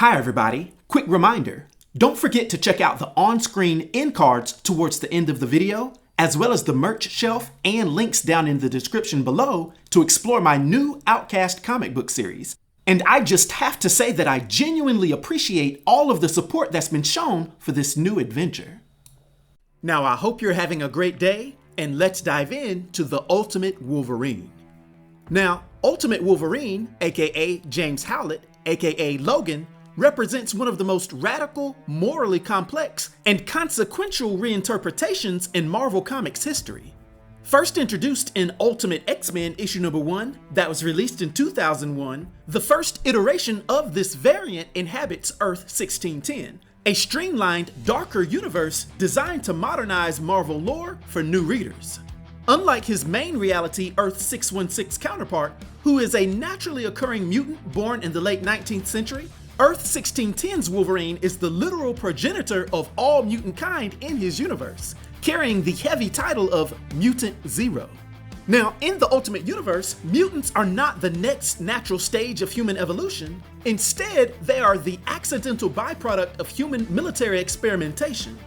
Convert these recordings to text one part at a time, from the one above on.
Hi everybody, quick reminder, don't forget to check out the on-screen end cards towards the end of the video, as well as the merch shelf and links down in the description below to explore my new Outcast comic book series. And I just have to say that I genuinely appreciate all of the support that's been shown for this new adventure. Now I hope you're having a great day, and let's dive into the Ultimate Wolverine. Now, Ultimate Wolverine, aka James Howlett, aka Logan, represents one of the most radical, morally complex, and consequential reinterpretations in Marvel Comics history. First introduced in Ultimate X-Men issue number 1, that was released in 2001, the first iteration of this variant inhabits Earth 1610, a streamlined, darker universe designed to modernize Marvel lore for new readers. Unlike his main reality Earth 616 counterpart, who is a naturally occurring mutant born in the late 19th century, Earth 1610's Wolverine is the literal progenitor of all mutant kind in his universe, carrying the heavy title of Mutant Zero. Now, in the Ultimate Universe, mutants are not the next natural stage of human evolution. Instead, they are the accidental byproduct of human military experimentation.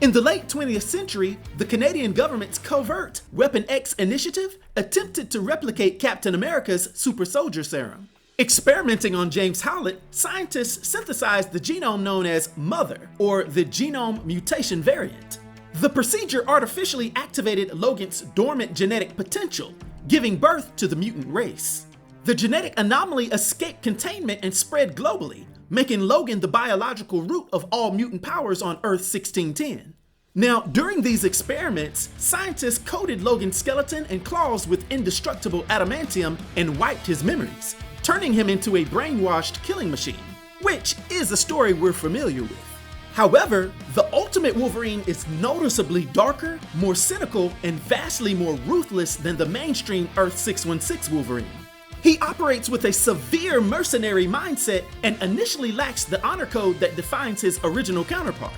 In the late 20th century, the Canadian government's covert Weapon X initiative attempted to replicate Captain America's super soldier serum. Experimenting on James Howlett, scientists synthesized the genome known as Mother, or the genome mutation variant. The procedure artificially activated Logan's dormant genetic potential, giving birth to the mutant race. The genetic anomaly escaped containment and spread globally, making Logan the biological root of all mutant powers on Earth 1610. Now, during these experiments, scientists coated Logan's skeleton and claws with indestructible adamantium and wiped his memories, turning him into a brainwashed killing machine, which is a story we're familiar with. However, the Ultimate Wolverine is noticeably darker, more cynical, and vastly more ruthless than the mainstream Earth 616 Wolverine. He operates with a severe mercenary mindset and initially lacks the honor code that defines his original counterpart.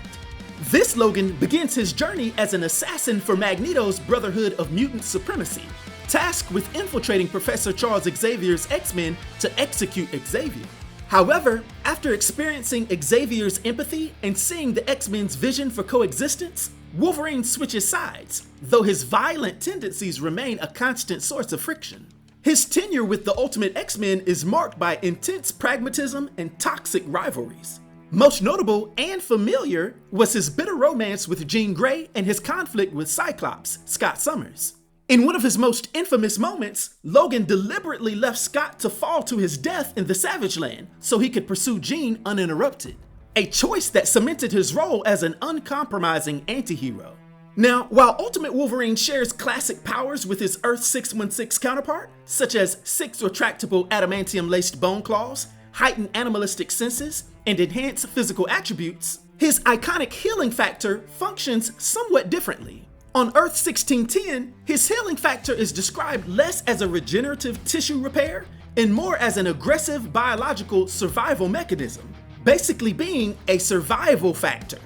This Logan begins his journey as an assassin for Magneto's Brotherhood of Mutant Supremacy, tasked with infiltrating Professor Charles Xavier's X-Men to execute Xavier. However, after experiencing Xavier's empathy and seeing the X-Men's vision for coexistence, Wolverine switches sides, though his violent tendencies remain a constant source of friction. His tenure with the Ultimate X-Men is marked by intense pragmatism and toxic rivalries. Most notable and familiar was his bitter romance with Jean Grey and his conflict with Cyclops, Scott Summers. In one of his most infamous moments, Logan deliberately left Scott to fall to his death in the Savage Land so he could pursue Jean uninterrupted, a choice that cemented his role as an uncompromising anti-hero. Now, while Ultimate Wolverine shares classic powers with his Earth 616 counterpart, such as 6 retractable adamantium-laced bone claws, heightened animalistic senses, and enhanced physical attributes, his iconic healing factor functions somewhat differently. On Earth 1610, his healing factor is described less as a regenerative tissue repair and more as an aggressive biological survival mechanism, basically being a survival factor.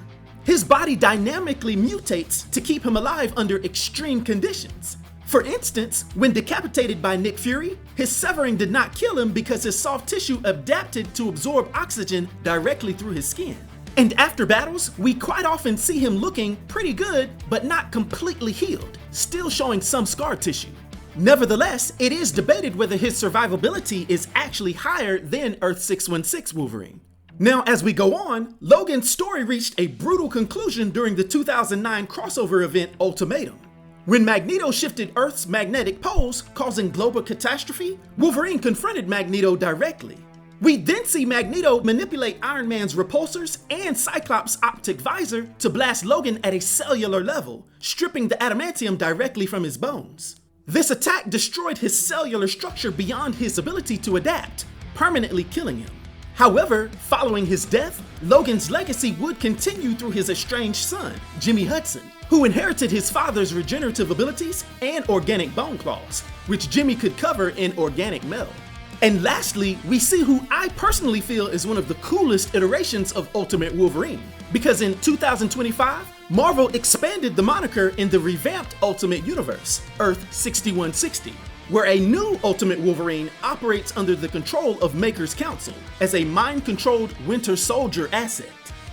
His body dynamically mutates to keep him alive under extreme conditions. For instance, when decapitated by Nick Fury, his severing did not kill him because his soft tissue adapted to absorb oxygen directly through his skin. And after battles, we quite often see him looking pretty good, but not completely healed, still showing some scar tissue. Nevertheless, it is debated whether his survivability is actually higher than Earth 616 Wolverine. Now, as we go on, Logan's story reached a brutal conclusion during the 2009 crossover event Ultimatum. When Magneto shifted Earth's magnetic poles, causing global catastrophe, Wolverine confronted Magneto directly. We then see Magneto manipulate Iron Man's repulsors and Cyclops' optic visor to blast Logan at a cellular level, stripping the adamantium directly from his bones. This attack destroyed his cellular structure beyond his ability to adapt, permanently killing him. However, following his death, Logan's legacy would continue through his estranged son, Jimmy Hudson, who inherited his father's regenerative abilities and organic bone claws, which Jimmy could cover in organic metal. And lastly, we see who I personally feel is one of the coolest iterations of Ultimate Wolverine, because in 2025, Marvel expanded the moniker in the revamped Ultimate Universe, Earth 6160. where a new Ultimate Wolverine operates under the control of Maker's Council as a mind-controlled Winter Soldier asset.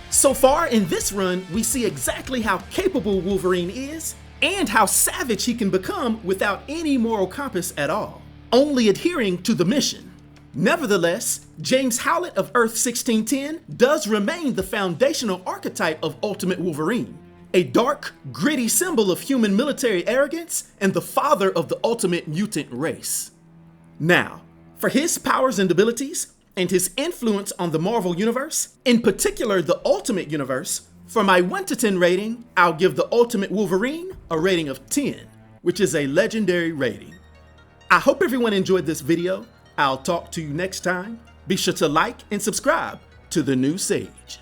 So far in this run, we see exactly how capable Wolverine is and how savage he can become without any moral compass at all, only adhering to the mission. Nevertheless, James Howlett of Earth 1610 does remain the foundational archetype of Ultimate Wolverine, a dark, gritty symbol of human military arrogance and the father of the ultimate mutant race. Now, for his powers and abilities, and his influence on the Marvel Universe, in particular the Ultimate Universe, for my 1 to 10 rating, I'll give the Ultimate Wolverine a rating of 10, which is a legendary rating. I hope everyone enjoyed this video. I'll talk to you next time. Be sure to like and subscribe to The New Sage.